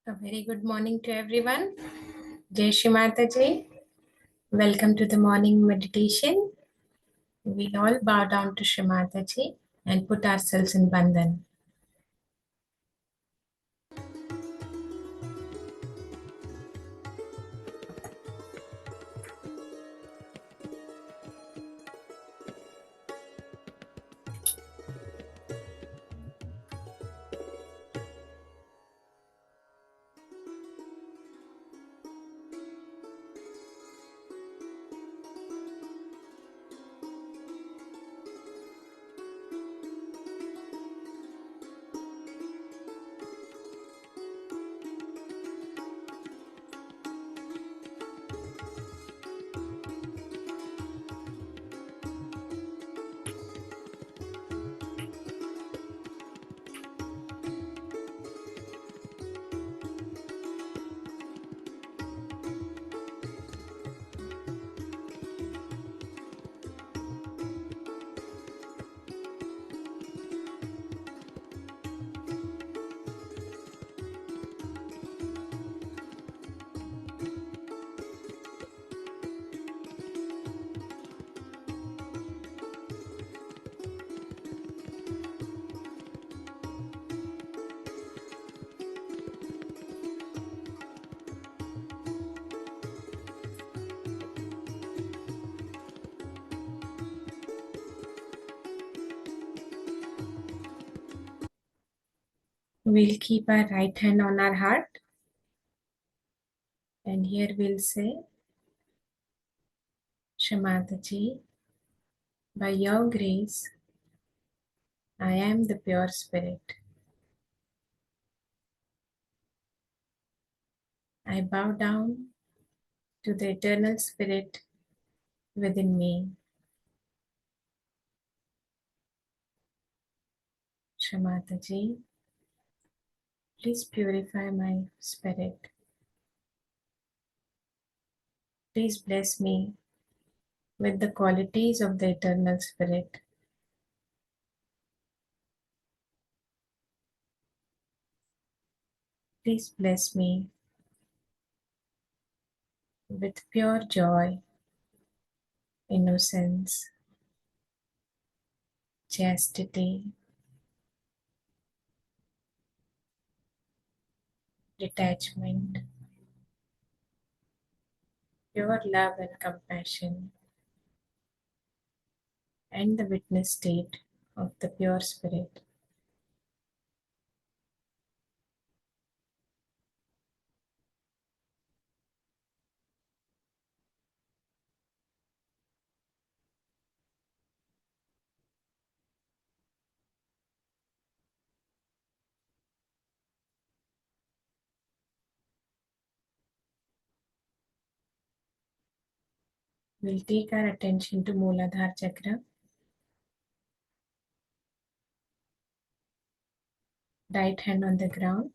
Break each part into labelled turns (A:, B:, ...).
A: A very good morning to everyone. Jai Shri Mataji. Welcome to the morning meditation. We all bow down to Shri Mataji and put ourselves in Bandhan. We'll keep our right hand on our heart, and here we'll say, Shri Mataji, by your grace, I am the pure spirit. I bow down to the eternal spirit within me. Shri Mataji, please purify my spirit. Please bless me with the qualities of the eternal spirit. Please bless me with pure joy, innocence, chastity, detachment, pure love and compassion, and the witness state of the pure spirit. We'll take our attention to Mooladhara chakra, right hand on the ground.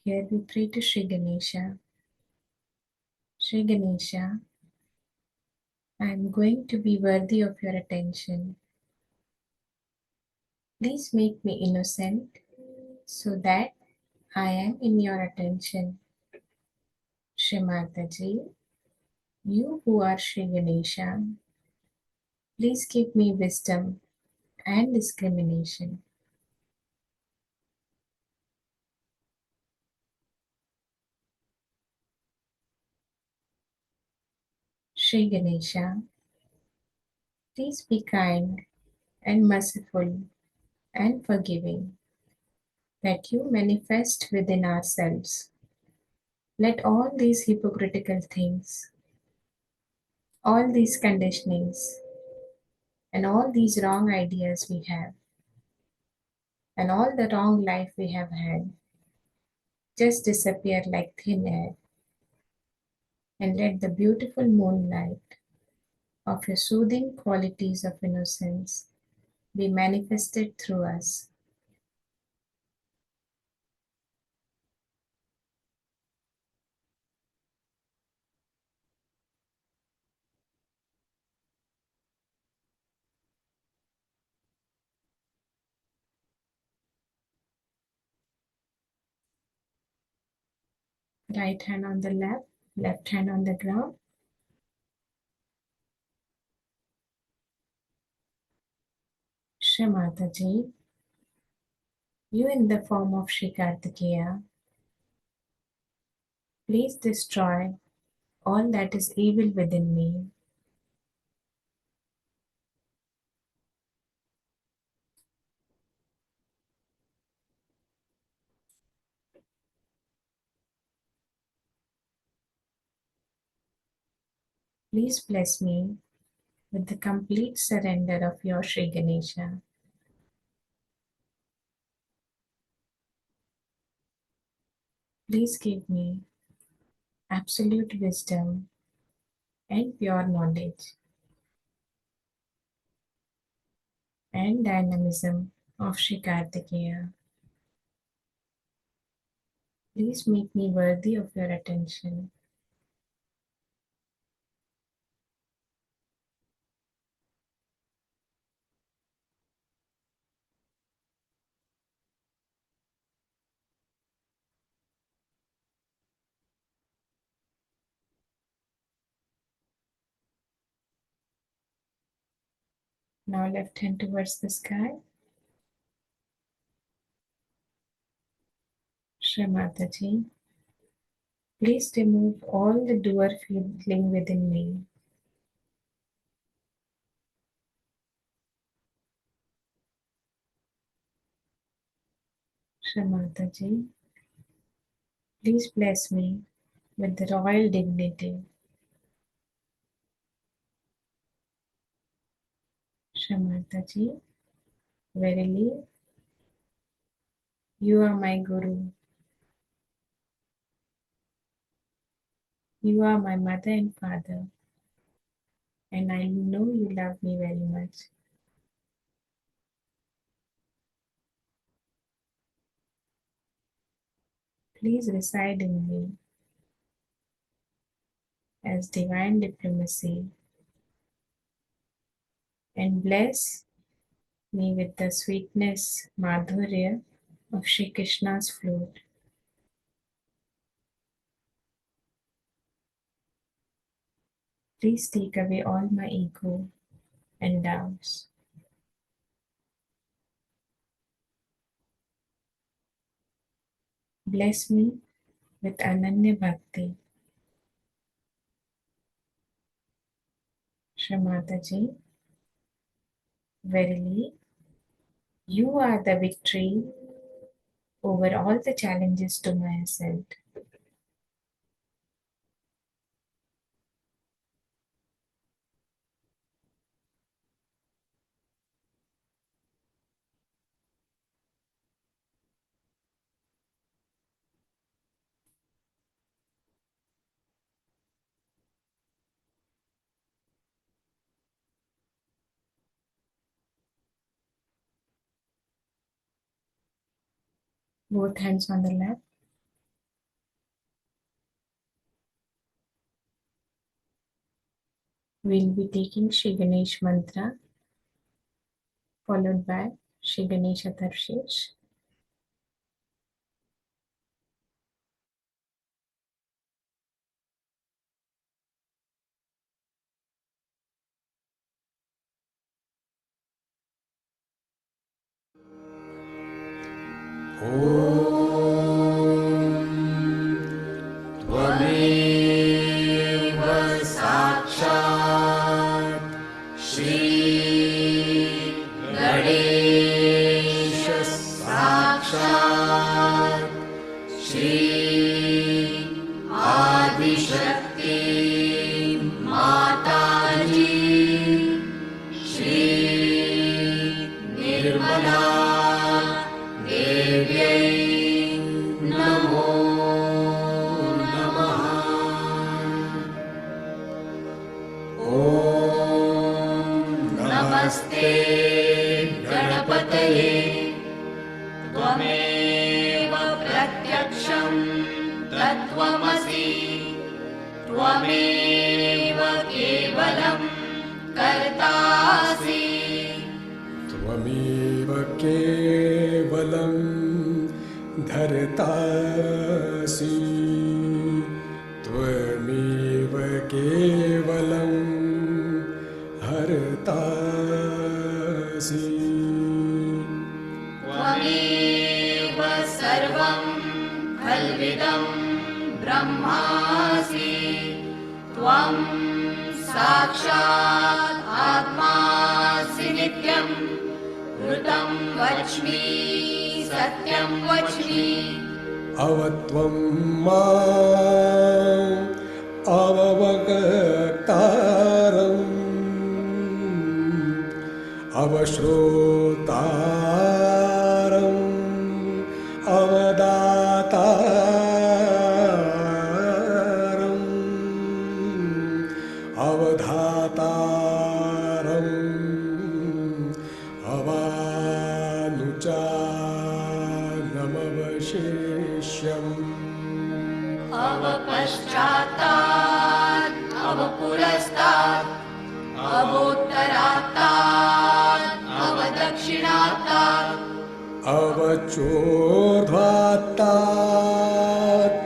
A: Here we pray to Sri Ganesha. Sri Ganesha, I am going to be worthy of your attention. Please make me innocent so that I am in your attention. Shri Mataji, you who are Sri Ganesha, please give me wisdom and discrimination. Sri Ganesha, please be kind and merciful and forgiving that you manifest within ourselves. Let all these hypocritical things, all these conditionings, and all these wrong ideas we have, and all the wrong life we have had, just disappear like thin air, and let the beautiful moonlight of your soothing qualities of innocence be manifested through us. Right hand on the left hand on the ground. Shamataji, you in the form of Sri Kartikeya, please destroy all that is evil within me. Please bless me with the complete surrender of your Sri Ganesha. Please give me absolute wisdom and pure knowledge and dynamism of Sri Kartikeya. Please make me worthy of your attention. Now left hand towards the sky. Shri Mataji, please remove all the doer feeling within me. Shri Mataji, please bless me with the royal dignity. Shri Mataji, verily, you are my Guru. You are my mother and father, and I know you love me very much. Please reside in me as divine diplomacy and bless me with the sweetness, madhurya of Shri Krishna's flute. Please take away all my ego and doubts. Bless me with Ananya Bhakti. Shri Mataji, verily, you are the victory over all the challenges to my ascent. Both hands on the lap. We'll be taking Shri Ganesh mantra followed by Shri Ganesha Tarshish.
B: त्वमेव साक्षात् श्री गणेश साक्षात् श्री आदिशक्ति माताजी श्री निर्मला देव्यै नमो नमः। ॐ नमस्ते गणपतये त्वमेव प्रत्यक्षं तत्त्वमसि त्वमेव केवलं कर्तासि
C: त्वमेव केवलं धर्तासि। केवलं हरतासि
B: त्वमेव सर्वं खल्विदं ब्रह्मासि त्वं साक्षात् आत्मासि नित्यं ऋतं वच्मि सत्यं वच्मि
C: अवत्वं माम् अववक्तारम् अवश्रोतारम् अवदातारम् अवधातारम् अवानुचानमवशेष्यम्
B: अवपश्चात्तात् अवपुरस्तात् अवोत्तरात्तात् अवदक्षिणात्तात्
C: अवचोर्ध्वात्तात्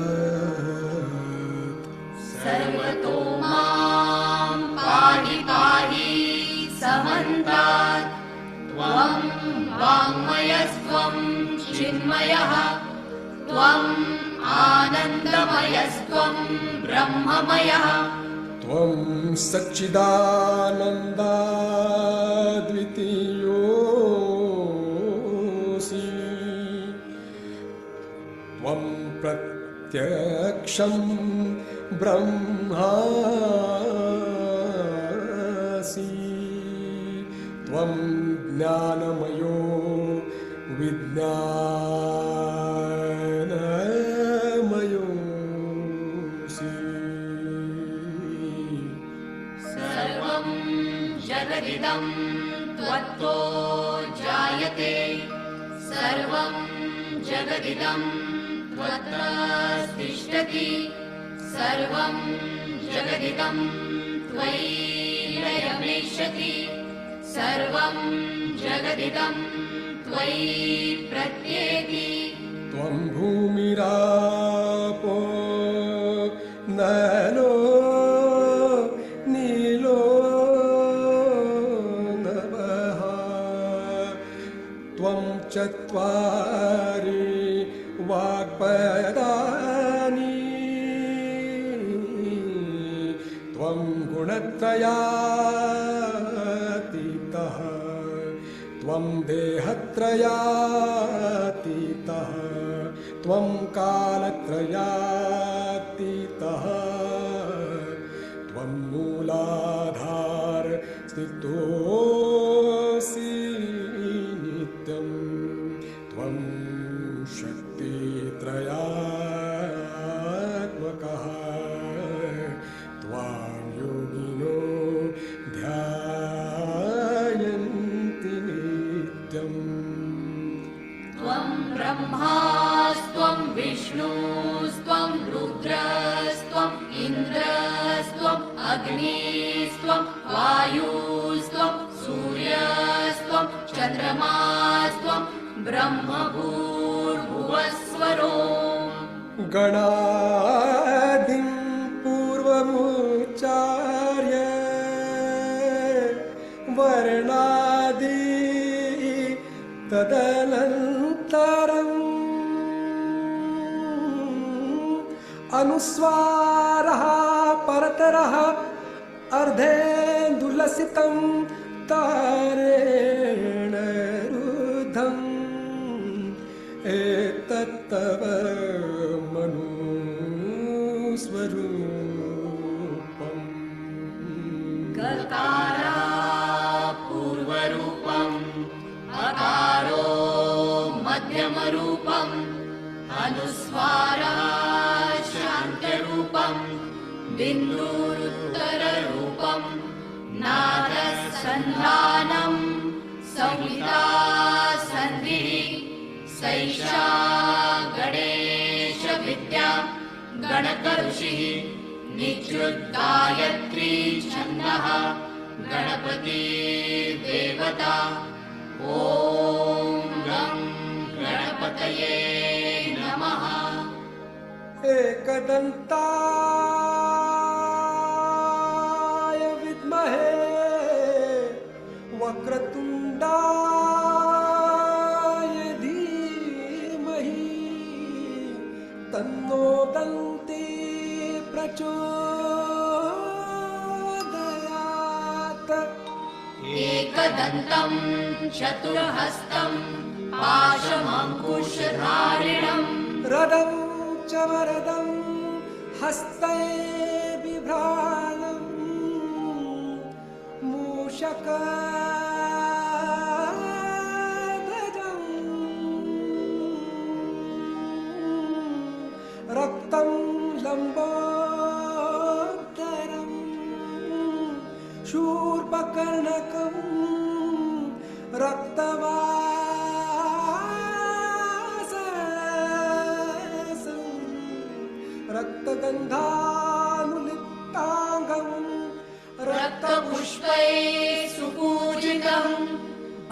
C: अवाधरात्तात्
B: सर्वतो मां पाहि पाहि समन्तात् त्वं वाङ्मयस्त्वं चिन्मयः त्वम् आनन्दमयस्त्वं ब्रह्ममयः
C: त्वं सच्चिदानन्दाद्वितीयोऽसि त्वं प्रत्यक्षं ब्रह्मासि त्वं ज्ञानमयो विज्ञानमयोऽसि
B: सर्वं जगदिदं त्वत्तो जायते सर्वं जगदिदं त्वत्तस्तिष्ठति सर्वं जगदिदं त्वयि लयमेष्यति सर्वं जगदिदं त्वयि प्रत्येति
C: त्वं भूमिरापो नलो नीलो नभः त्वं चत्वारि वाक्पदानि त्वं गुणत्रयातीतः त्वं देहत्रयातीतः त्वं कालत्रयातीतः त्वं मूलाधार स्थितोऽसि नित्यं त्वं शक्तित्रयात्मकः त्वां योगिनो ध्यायन्ति नित्यम्
B: त्वं ब्रह्मास्त्वं विष्णुस्त्वं रुद्रस्त्वम् इन्द्रस्त्वम् अग्निस्त्वं वायुस्त्वं सूर्यस्त्वं चन्द्रमास्त्वं ब्रह्मभूर्भुवस्वरो
C: गणादिं पूर्वमुच्चार्य वर्णादि तदनन्तरम् अनुस्वारः परतरः अर्धेन्दुलसितं तारेण रुद्धम् एतत्तव मनुस्वरूपम्
B: गकारा पूर्वरूपम् अकारो मध्यमरूपम् अनुस्वारः शान्त्यरूपम् बिन्दुरुत्तररूपम् नादसन्धानम् संहिता सन्धिः सैषा गणेशविद्या गणकऋषिः निच्युद्गायत्री छन्दः गणपति देवता ॐ गं गणपतये
C: एकदन्ताय विद्महे वक्रतुण्डाय धीमहि तन्नो दन्ती प्रचोदयात्।
B: एकदन्तं चतुर्हस्तं पाशमङ्कुशधारिणम्
C: रदं च वरदं हस्तै बिभ्राणम् मूषकध्वजम् रक्तं लम्बोदरम् शूर्पकर्णकं रक्तवाससं रक्तगन्धानुलिप्ताङ्गं
B: रक्तपुष्पैः सुपूजितं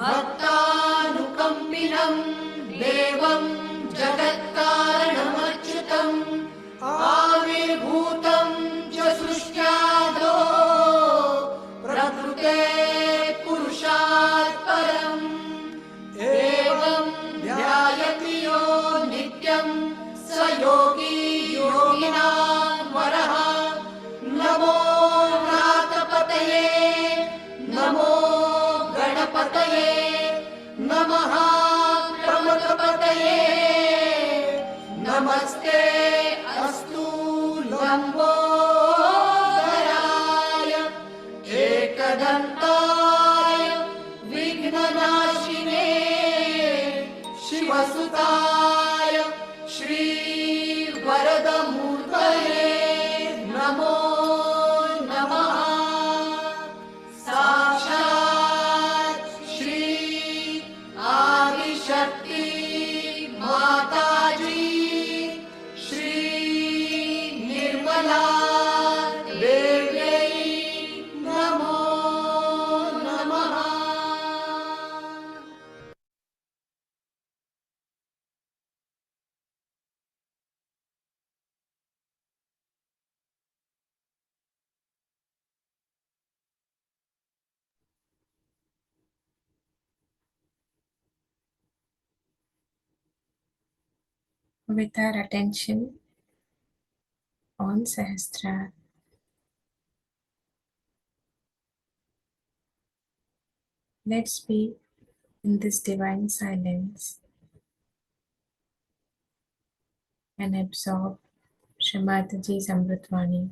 B: भक्तानुकम्पिनं देवं जगत्कारणमच्युतम् आविर्भूतं च सृष्ट्यादो प्रकृते पुरुषात् परम् एवं ध्यायति यो नित्यं स योगी योगिनां वरः। नमो व्रातपतये नमो गणपतये नमः प्रमथपतये नमस्ते अस्तु लम्बोदराय एकदन्ताय विघ्ननाशिने शिवसुताय श्रीवरदमूर्तये नमो नमः। साक्षात् श्री आदिशक्ति माताजी श्री निर्मला देव्यै नमो नमः।
A: With our attention on Sahasrara, let's be in this divine silence and absorb Srimataji's Amritvani.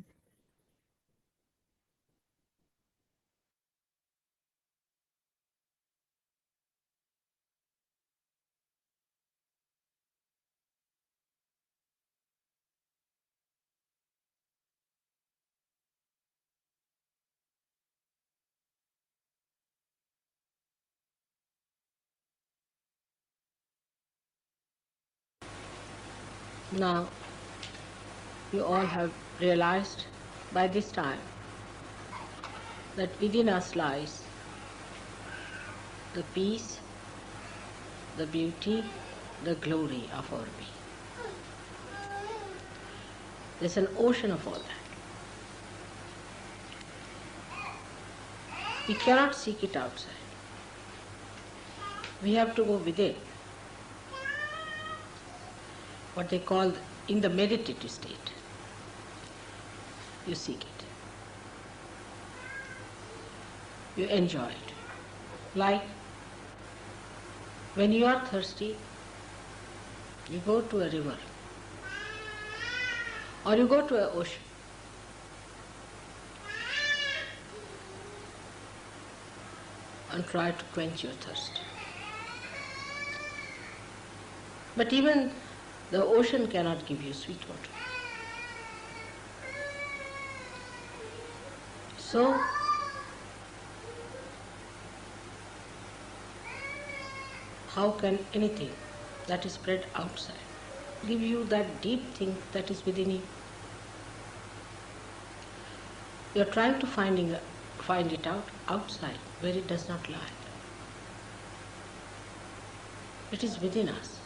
D: Now, you all have realized by this time that within us lies the peace, the beauty, the glory of our being. There's an ocean of all that. We cannot seek it outside. We have to go within. What they call in the meditative state. You seek it. You enjoy it. Like when you are thirsty, you go to a river or you go to an ocean. And try to quench your thirst. But even the ocean cannot give you sweet water. So, how can anything that is spread outside give you that deep thing that is within you? You are trying to find it out outside where it does not lie. It is within us,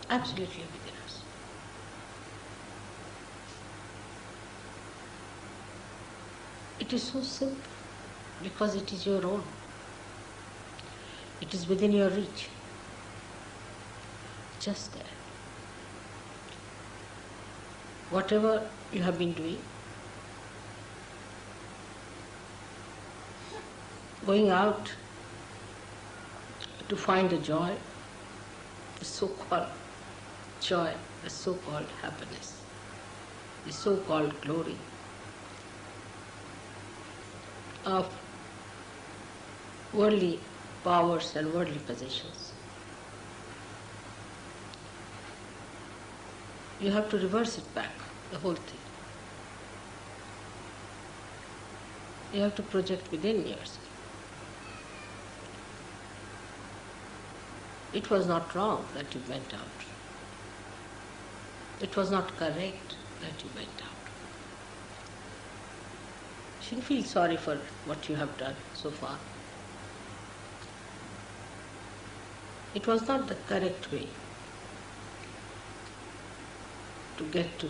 D: absolutely within us. It is so simple because it is your own. It is within your reach. Just there. Whatever you have been doing, going out to find the joy, the so-called joy, the so-called happiness, the so-called glory of worldly powers and worldly possessions. You have to reverse it back, the whole thing. You have to project within yourself. It was not wrong that you went out. It was not correct that you went out. You shouldn't feel sorry for what you have done so far. It was not the correct way to get to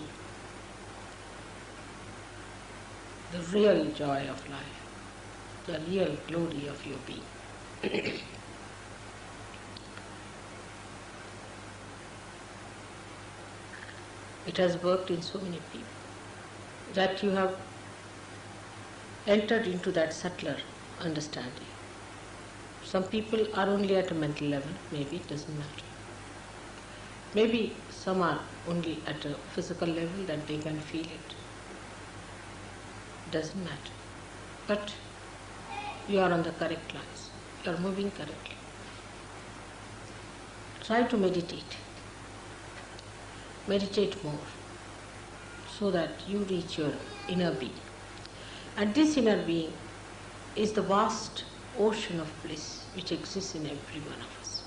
D: the real joy of life, the real glory of your being. It has worked in so many people that you have entered into that subtler understanding. Some people are only at a mental level, maybe it doesn't matter. Maybe some are only at a physical level that they can feel it. Doesn't matter. But you are on the correct lines. You are moving correctly. Try to meditate. Meditate more so that you reach your inner being. And this inner being is the vast ocean of bliss which exists in every one of us.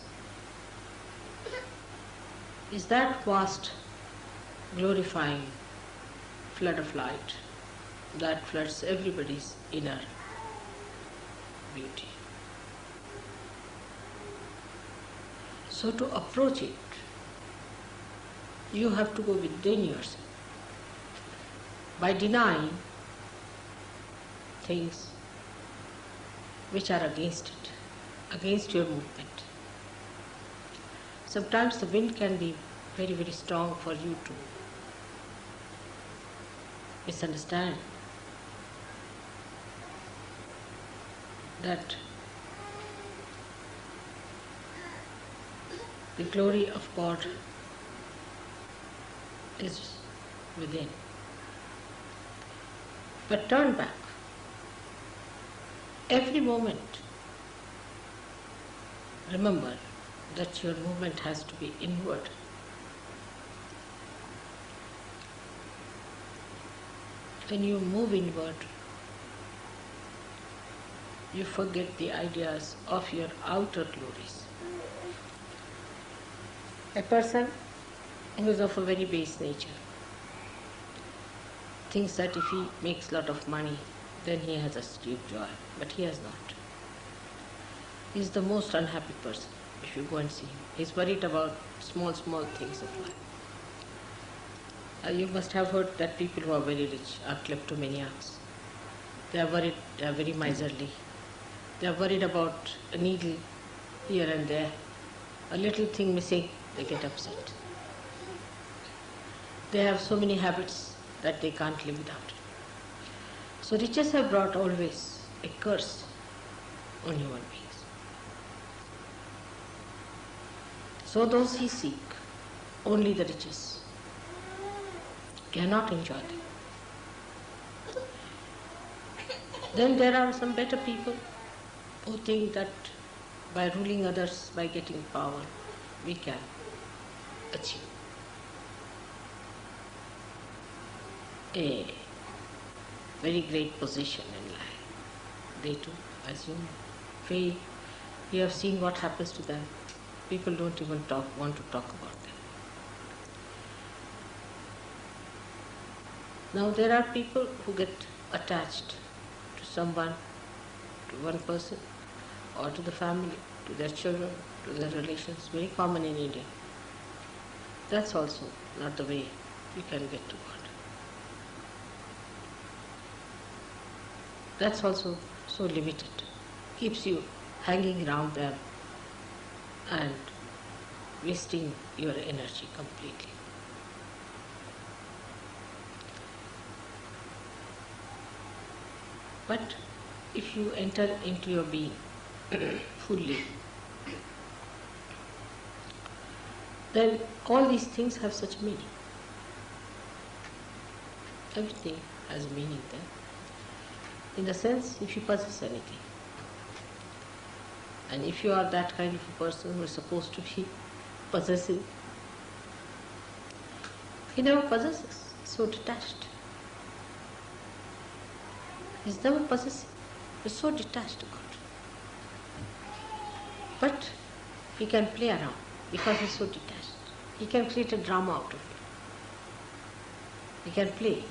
D: Is that vast, glorifying flood of light that floods everybody's inner beauty. So to approach it, you have to go within yourself by denying things which are against it, against your movement. Sometimes the wind can be very, very strong for you to misunderstand that the glory of God is within. But turn back. Every moment, remember that your movement has to be inward. When you move inward, you forget the ideas of your outer glories. A person who is of a very base nature thinks that if he makes a lot of money, then he has a deep joy, but he has not. He is the most unhappy person if you go and see him. He is worried about small things of life. You must have heard that people who are very rich are kleptomaniacs. They are worried, they are very miserly. They are worried about a needle here and there. A little thing missing, they get upset. They have so many habits that they can't live without it. So riches have brought always a curse on human beings. So those who seek only the riches cannot enjoy them. Then there are some better people who think that by ruling others, by getting power, we can achieve a very great position in life. They too, as you fail, you have seen what happens to them. People don't even want to talk about them. Now there are people who get attached to someone, to one person, or to the family, to their children, to their relations, very common in India. That's also not the way you can get to God. That's also so limited. Keeps you hanging around them and wasting your energy completely. But if you enter into your being fully, then all these things have such meaning. Everything has meaning then. In the sense, if you possess anything, and if you are that kind of a person who is supposed to be possessive, he never possesses, he's so detached. He's never possessive, he's so detached about it. But he can play around because he's so detached. He can create a drama out of it. He can play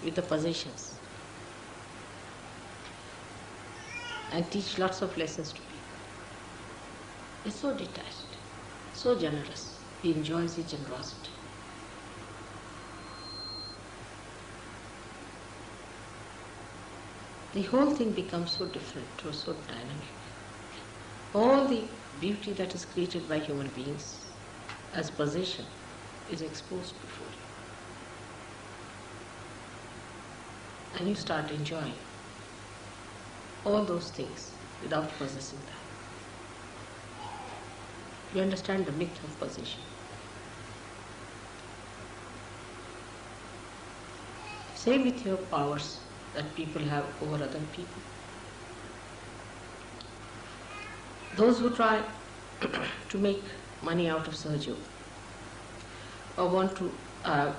D: with the possessions and teach lots of lessons to people. He's so detached, so generous. He enjoys his generosity. The whole thing becomes so different, so dynamic. All the beauty that is created by human beings as possession is exposed before you. And you start enjoying all those things without possessing them. You understand the myth of possession. Same with your powers that people have over other people. Those who try to make money out of Sahaja or want to have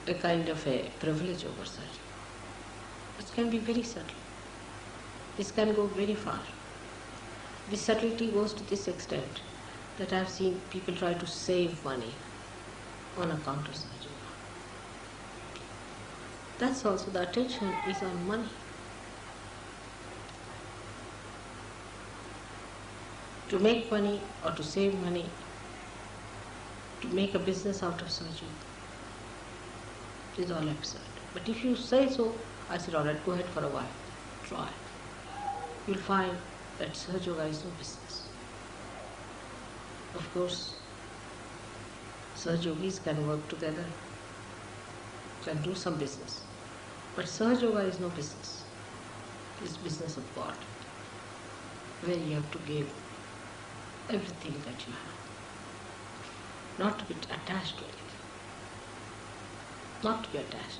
D: a kind of a privilege over Sahaja, it can be very subtle. This can go very far. This subtlety goes to this extent that I have seen people try to save money on account of Sahaja. That's also the attention is on money. To make money or to save money, to make a business out of Sahaja is all absurd. But if you say so, I said, all right, go ahead for a while, try. You'll find that Sahaja Yoga is no business. Of course, Sahaja Yogis can work together, can do some business. But Sahaja Yoga is no business. It's business of God, where you have to give everything that you have. Not to be attached to anything. Not to be attached.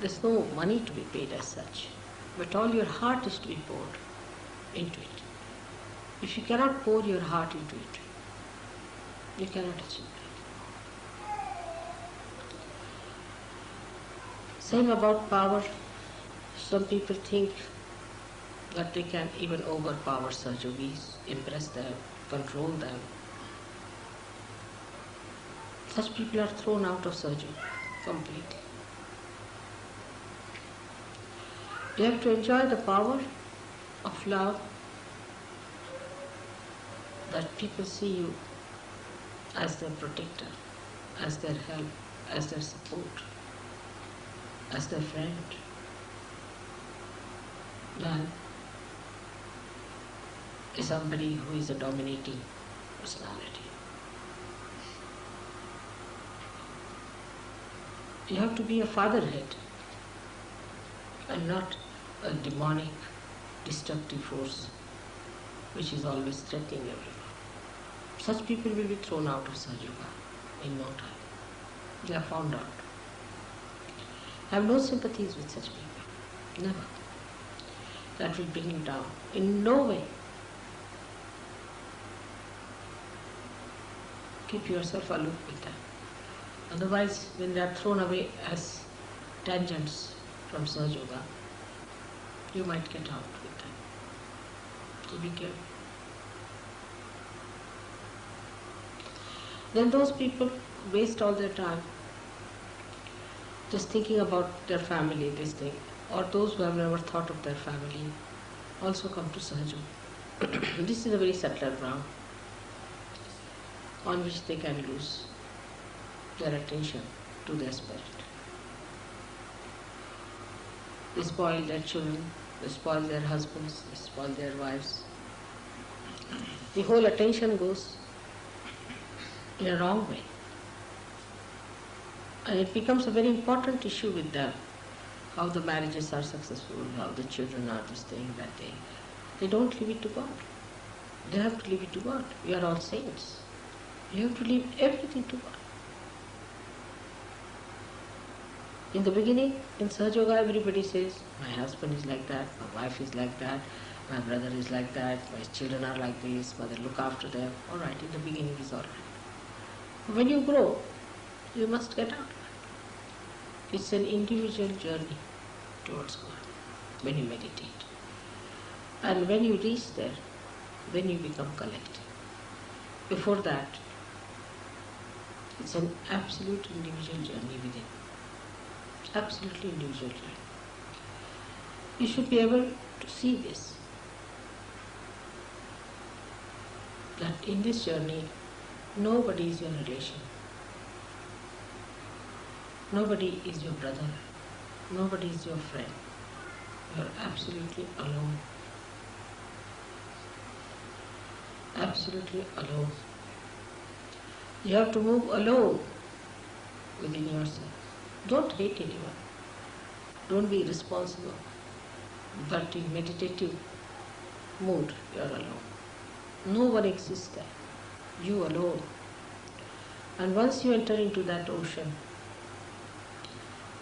D: There's no money to be paid as such, but all your heart is to be poured into it. If you cannot pour your heart into it, you cannot achieve that. Same about power. Some people think that they can even overpower Sahaja Yogis, impress them, control them. Such people are thrown out of Sahaja completely. You have to enjoy the power of love, that people see you as their protector, as their help, as their support, as their friend. Than is somebody who is a dominating personality. You have to be a fatherhead and not a demonic, destructive force which is always threatening everyone. Such people will be thrown out of Sahaja Yoga in no time. They are found out. I have no sympathies with such people. Never. That will bring you down. In no way. Keep yourself aloof with them. Otherwise, when they are thrown away as tangents from Sahaja Yoga, you might get out with them. So be careful. Then those people waste all their time just thinking about their family, this thing. Or those who have never thought of their family also come to Sahaja Yoga. This is a very subtle ground on which they can lose their attention to their spirit. They spoil their children They spoil their husbands, they spoil their wives. The whole attention goes in a wrong way. And it becomes a very important issue with them, how the marriages are successful, how the children are this thing, that thing. They don't leave it to God. They have to leave it to God. We are all saints. You have to leave everything to God. In the beginning, in Sahaja Yoga, everybody says, my husband is like that, my wife is like that, my brother is like that, my children are like this, mother look after them. All right, in the beginning is all right. When you grow, you must get out. It's an individual journey towards God when you meditate. And when you reach there, then you become collective. Before that, it's an absolute individual journey within. Absolutely individual journey. You should be able to see this. That in this journey, nobody is your relation. Nobody is your brother. Nobody is your friend. You are absolutely alone. Absolutely alone. You have to move alone within yourself. Don't hate anyone. Don't be irresponsible. But in meditative mood, you are alone. No one exists there. You alone. And once you enter into that ocean,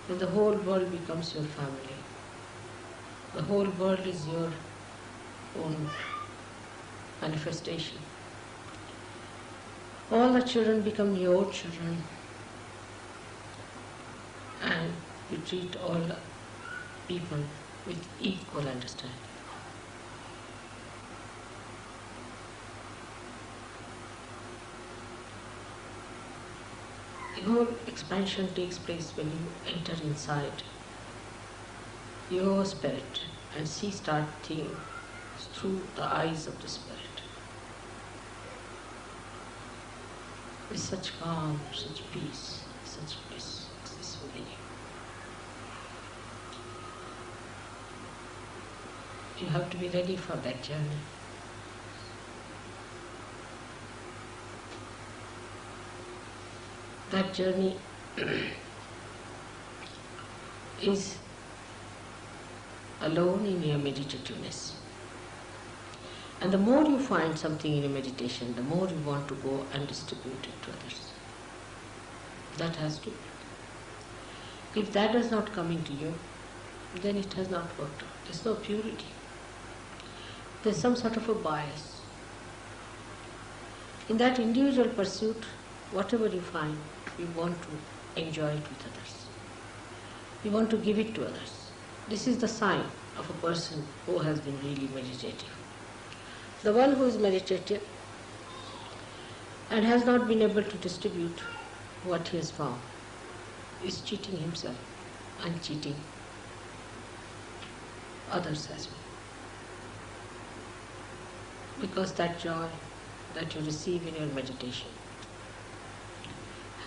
D: then the whole world becomes your family. The whole world is your own manifestation. All the children become your children, and you treat all the people with equal understanding. The whole expansion takes place when you enter inside your spirit and start seeing through the eyes of the spirit. With such calm, such peace, such bliss exists within you. You have to be ready for that journey. That journey is alone in your meditativeness. And the more you find something in your meditation, the more you want to go and distribute it to others. That has to be. If that does not come into you, then it has not worked out. There's no purity. There's some sort of a bias. In that individual pursuit, whatever you find, you want to enjoy it with others. You want to give it to others. This is the sign of a person who has been really meditative. The one who is meditative and has not been able to distribute what he has found is cheating himself and cheating others as well. Because that joy that you receive in your meditation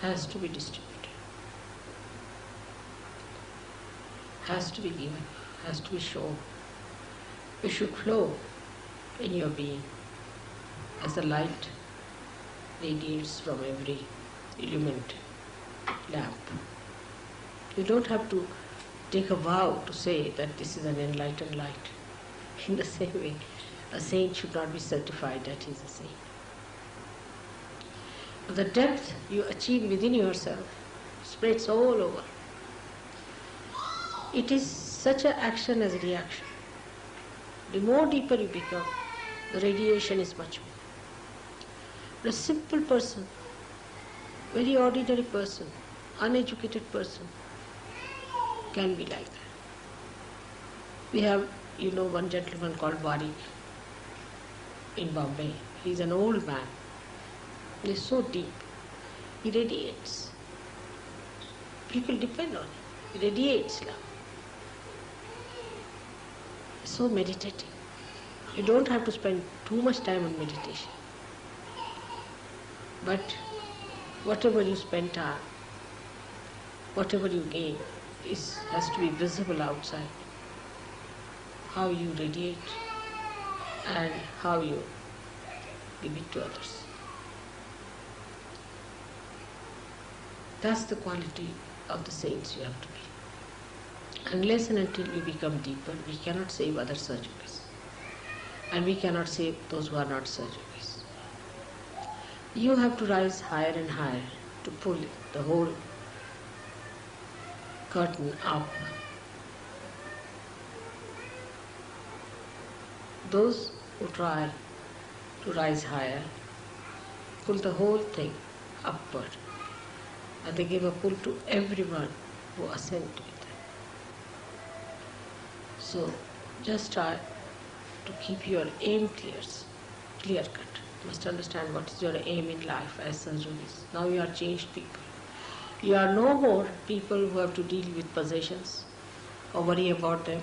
D: has to be distributed, has to be given, has to be shown. It should flow in your being as the light radiates from every illumined lamp. You don't have to take a vow to say that this is an enlightened light. In the same way, a saint should not be certified that he is a saint. But the depth you achieve within yourself spreads all over. It is such an action as a reaction. The more deeper you become, the radiation is much more. But a simple person, very ordinary person, uneducated person, can be like that. We have, one gentleman called Wari in Bombay. He's an old man. He's so deep. He radiates. People depend on him. He radiates love. So meditative. You don't have to spend too much time on meditation. But whatever you spend time, whatever you gain, has to be visible outside. how you radiate and how you give it to others. That's the quality of the saints you have to be. Unless and until we become deeper, we cannot save other surgeries. And we cannot save those who are not surgeries. You have to rise higher and higher to pull the whole curtain up. Those who try to rise higher pull the whole thing upward, and they give a pull to everyone who ascend with them. So just try to keep your aim clear cut. You must understand what is your aim in life as surgeons. Now you are changed people. You are no more people who have to deal with possessions or worry about them,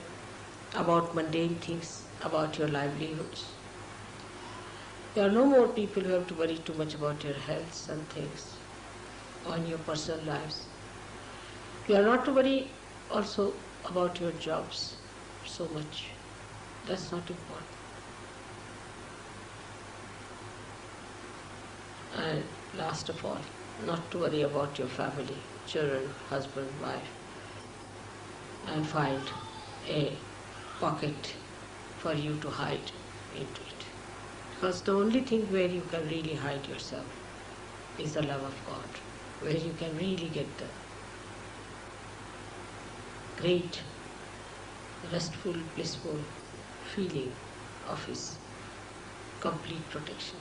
D: about mundane things, about your livelihoods. You are no more people who have to worry too much about your health and things on your personal lives. You are not to worry also about your jobs so much. That's not important. And last of all, not to worry about your family, children, husband, wife, and find a pocket for you to hide into it. Because the only thing where you can really hide yourself is the love of God, where you can really get the great, restful, blissful feeling of His complete protection.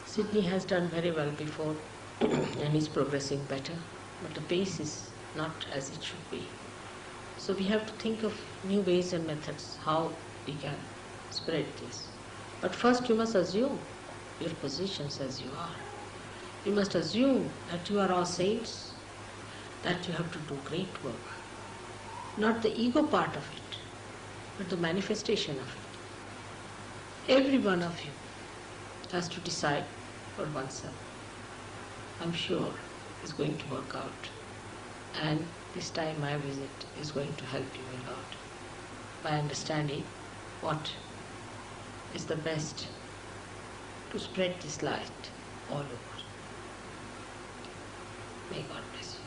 D: Sydney has done very well before and is progressing better, but the pace is not as it should be. So we have to think of new ways and methods how we can spread this. But first you must assume your positions as you are. You must assume that you are all saints, that you have to do great work. Not the ego part of it, but the manifestation of it. Every one of you has to decide for oneself. I'm sure it's going to work out. And this time my visit is going to help you a lot by understanding what is the best to spread this light all over. May God bless you.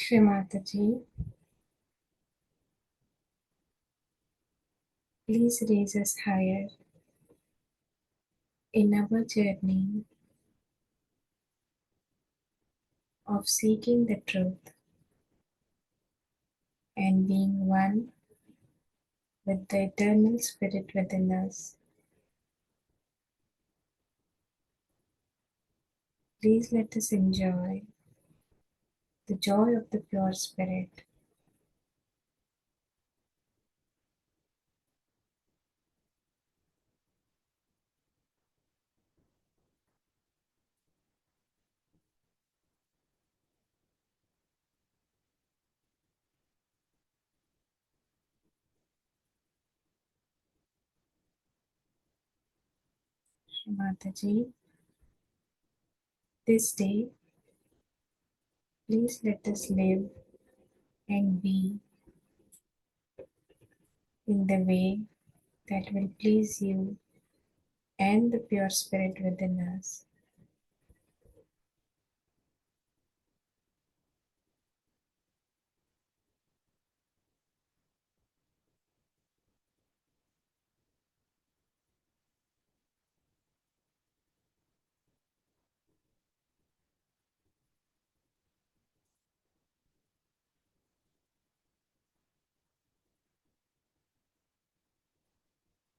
A: Shri Mataji, please raise us higher in our journey of seeking the truth and being one with the eternal spirit within us. Please let us enjoy the joy of the pure spirit. Shri Mataji, this day, please let us live and be in the way that will please you and the pure spirit within us.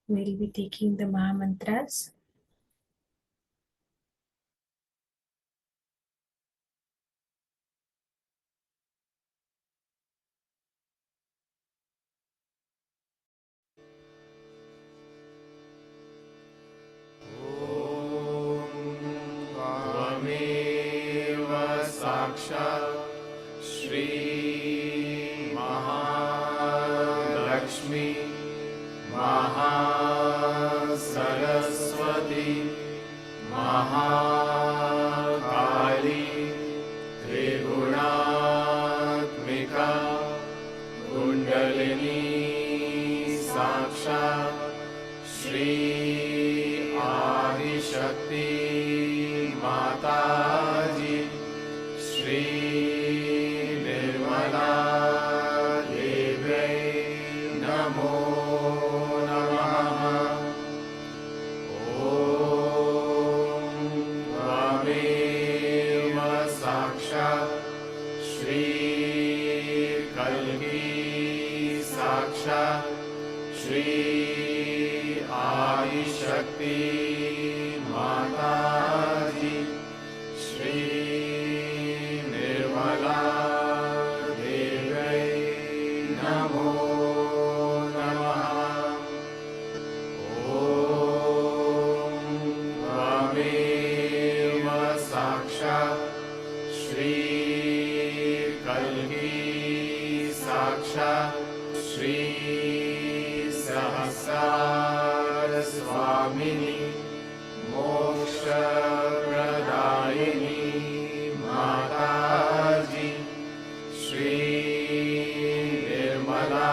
A: We'll be taking the Maha Mantras.
B: त्वमेव साक्षात् श्रीमहालक्ष्मी महासरस्वती महाकाली त्रिगुणात्मिका कुण्डलिनी साक्षात् श्री आदिशक्ति माताजी श्री निर्मला देव्यै नमो नमः। ॐ त्वमेव साक्षात् श्रीकल्की साक्षात् श्री आदिशक्ति माताजी श्री निर्मला देव्यै नमो नमः। ॐ त्वमेव साक्षात् श्रीकल्की साक्षात् श्री सहस्रार स्वामिनी मोक्षप्रदायिनी माताजी Shri Nirmala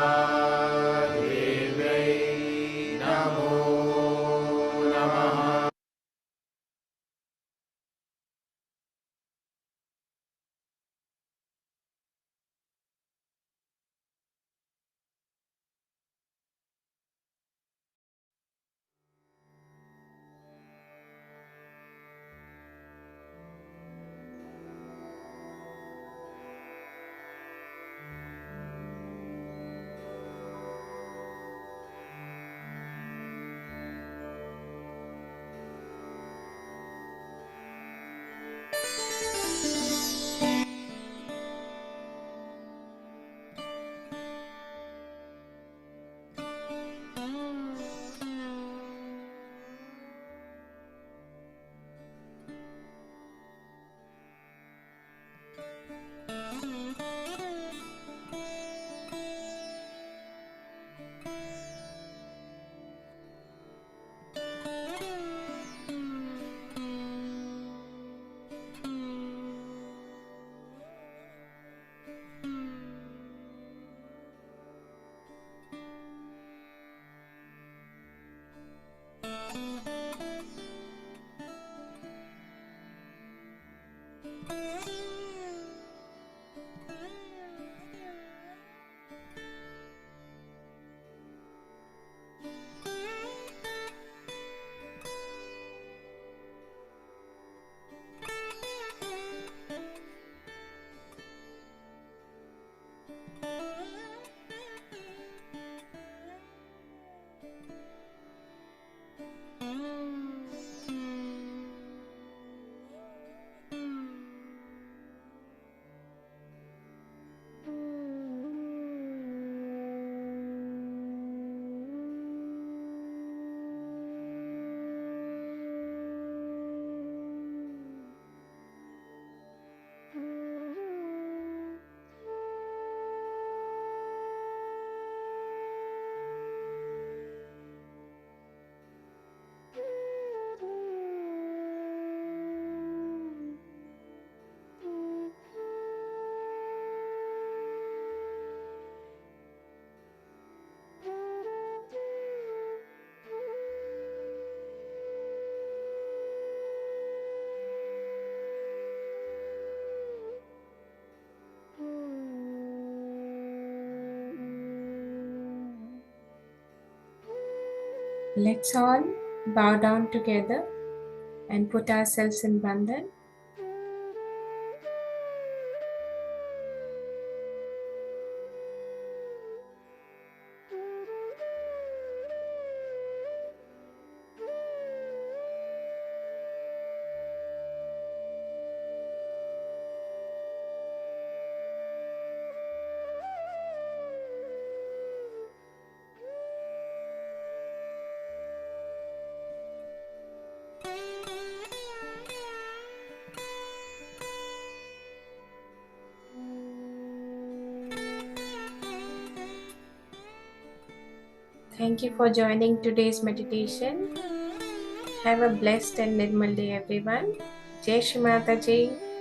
A: Let's all bow down together and put ourselves in Bandhan. Thank you for joining today's meditation. Have a blessed and Nirmal day, everyone. Jai Shri Mataji.